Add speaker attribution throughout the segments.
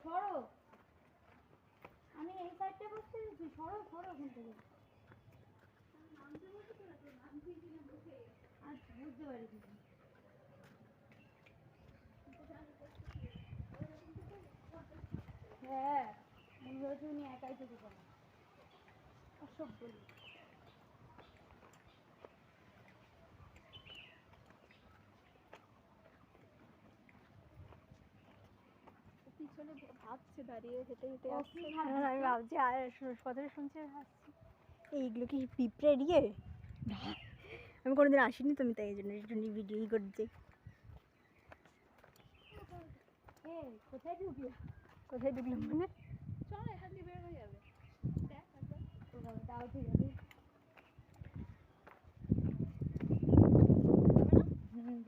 Speaker 1: সরো, আমি এই সাইডটা বসতে দিচ্ছি, সরো সরো ওখান থেকে। আচ্ছা বুঝতে পারি। হ্যাঁ আমি বলছি উনি একাই থেকে পারেন, অসব বলি।
Speaker 2: পিছনে ভাবছে দাঁড়িয়ে হেঁটে হেঁটে আসছে।
Speaker 3: আমি ভাবছি আর কথাটা শুনছি ভাবছি এইগুলো কি পিঁপড়ে দিয়ে আমি কোনোদিন আসিনি তুমি তাই এই জন্য ভিডিওই করছি।
Speaker 1: কোথায় ঢুকলো?
Speaker 3: কোথায় ঢুকলাম মানে?
Speaker 2: চল এখান দিয়ে বের হয়ে যাবে। দেখ একবার
Speaker 1: তাও ঠিক আছে।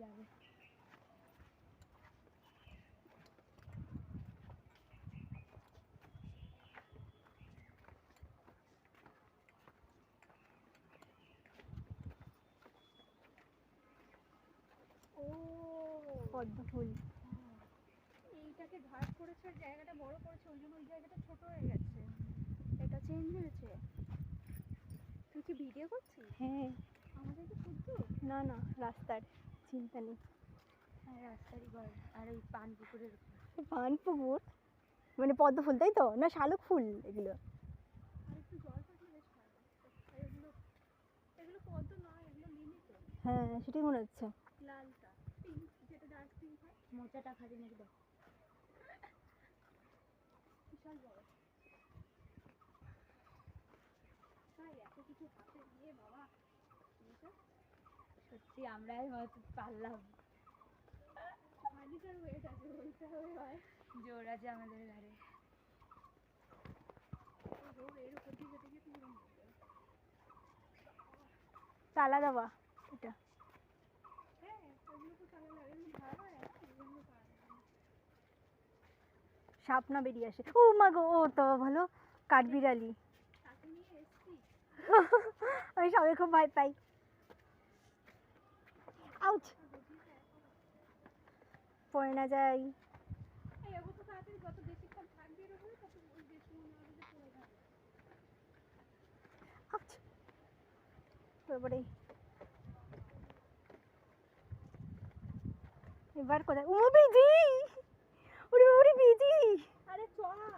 Speaker 1: যাবে।
Speaker 2: ও
Speaker 3: পদ্ম ফুল
Speaker 2: এইটাকে ঘাট করেছে, জায়গাটা বড় করেছে, ওই জন্য ওই জায়গাটা ছোট হয়ে গেছে। এটা চেঞ্জ হয়েছে। তুই কি ভিডিও করছিস?
Speaker 3: হ্যাঁ।
Speaker 2: আমাদেরকে শুনছো?
Speaker 3: না না রাস্তার চিন্তা নেই।
Speaker 1: হ্যাঁ রাস্তারই ঘর, আর এই পান পুকুরের
Speaker 3: পান পুকুর মানে পদ্ম ফুল তাই তো, না শালুক ফুল এগুলো?
Speaker 2: আর একটু জল থাকলে বেশ ভালো। আর এগুলো এগুলো পদ্ম নয়, এগুলো লিলি তো।
Speaker 3: হ্যাঁ সেটাই মনে হচ্ছে।
Speaker 2: লালটা পিঙ্ক, যেটা ডার্ক পিঙ্ক হয়।
Speaker 1: মোচাটা খাবি নাকি দাও?
Speaker 2: বিশাল বড়। তাই এত কিছু হাতে নিয়ে বাবা,
Speaker 1: সত্যি আমরাই হয়তো পারলাম।
Speaker 2: হানিটার ওয়েট আছে বলতে হবে, হয়
Speaker 1: জোর আছে আমাদের ঘরে।
Speaker 2: এর উপর দিয়ে যেতে গিয়ে তুমি
Speaker 3: তালা দেওয়া এটা।
Speaker 2: হ্যাঁ ওগুলো তো তাহলে লাগে ভাড়া আছে, এগুলো পাওয়া যায় না।
Speaker 3: সাপ না বেরিয়ে আসে। ও মা গো, ও তো ভালো কাঠবিড়ালি।
Speaker 2: তাকে নিয়ে এসছি।
Speaker 3: আমি সবাই খুব ভয় পাই। আউচ, পড়ে না যাই।
Speaker 2: এই এগো তো তাড়াতাড়ি, যত বেশিক্ষণ থাকবে এর উপরে তত বেশি মনে হবে যে পড়ে যাবে।
Speaker 3: আউচ, তারপরে এবার কোথায়? ও বিজি, ওরে ওরে বিজি।
Speaker 2: আরে চলা,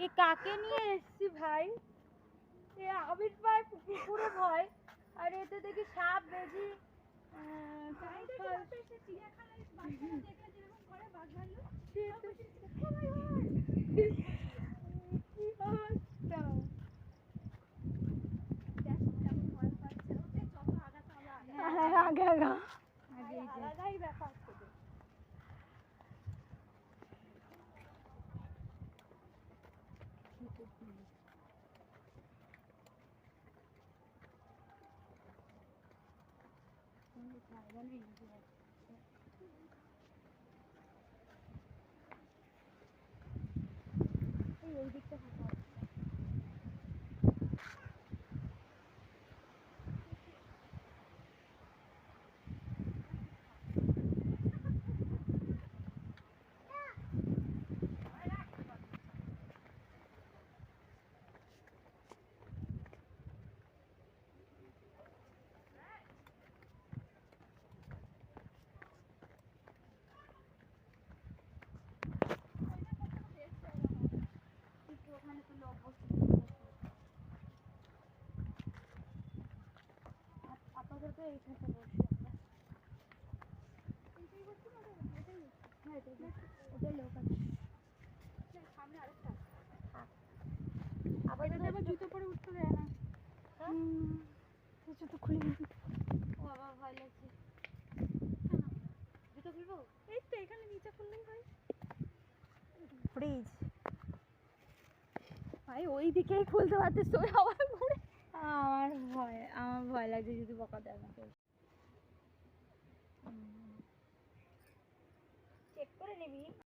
Speaker 1: এ কাকে নিয়ে এসছি ভাই? এ আবির ভাই পুকুরে ভয়, আর এতে দেখি সাপ বেজি।
Speaker 2: তাই দেখে রাতে এসে চিড়িয়াখানায় বাচ্চারা দেখলে যেরকম করে বাঘ ভাল্লুক,
Speaker 1: কি অবস্থা!
Speaker 2: দেখ কেমন ভয় পাচ্ছে। ওতে যত আগাতে আমরা
Speaker 3: হ্যাঁ আগে আগা।
Speaker 2: আলাদাই ব্যাপার তোদের।
Speaker 1: এই দিকটা ফাঁকা। ওখানে তো লোক বসে আপাতত এইখানে বসে আমরা। হ্যাঁ ওটাই লোক আছে।
Speaker 2: সামনে আরেকটা
Speaker 1: আপাতত
Speaker 2: আবার জুতো পরে উঠতে দেয় না।
Speaker 3: জুতো খুলে নিবি।
Speaker 1: ও বাবা ভয় লাগছে। জুতো খুলবো?
Speaker 2: এই তো এখানে নিচে খুললেই হয়।
Speaker 3: ফ্রিজ
Speaker 2: ভাই ওই দিকেই খুলতে পারতিস, তুই আবার ঘুরে।
Speaker 1: আমার ভয় লাগছে যদি বকা দেয় আমাকে। চেক করে নিবি।